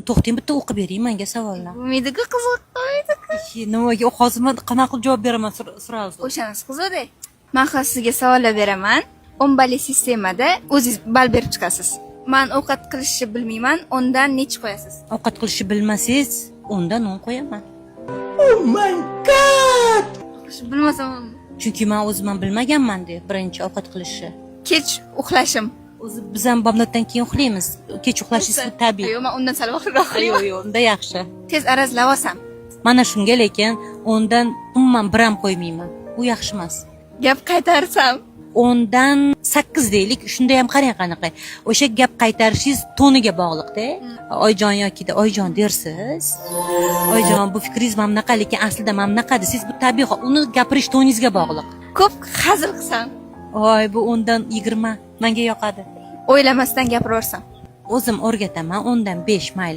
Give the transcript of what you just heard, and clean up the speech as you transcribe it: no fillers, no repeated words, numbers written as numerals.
to'xtang, bitta o'qib bering menga savolni. Umidiga qiziq qo'ydi. Nimaga hozir men qanaqa qilib javob beraman sразу? O'shanisi qiziqda. Men hozir sizga savollar beraman. 10 balli sistemada o'zingiz ball berib chiqasiz. Men ovqat qilishni bilmayman, ondan necha qo'yasiz? Ovqat qilishni bilmasangiz, undan 10 qo'yaman. Bilmasam, Chunki men o'zim bilmaganman deb birinchi ovqat qilishni. kech uxlashim. O'zi biz ham bomdoddan keyin uxlaymiz. Kech uxlashingiz tabiiy. Yo'q, men undan sal vaqtroq uxlayman. Yo'q, unda yaxshi. Tez arazlab olsam. Mana shunga lekin undan umuman bir ham qo'ymayman. Bu yaxshi emas. Gap qaytarsam, Ondan 8 deylik, shunda ham qarang qanaqa. O'sha gap qaytarishingiz toniga bog'liq-da. Oyjon yokida oyjon dersiz. Oyjon, bu fikringiz mana bunaqa, lekin aslida mana bunaqa desiz, bu tabiiy, uni gapirish toningizga bog'liq. ko'p hazil qilsam, Voy, bu ondan 20 menga yoqadi. o'ylamasdan gapiraversam. O'zim o'rgataman, ondan 5 mayli.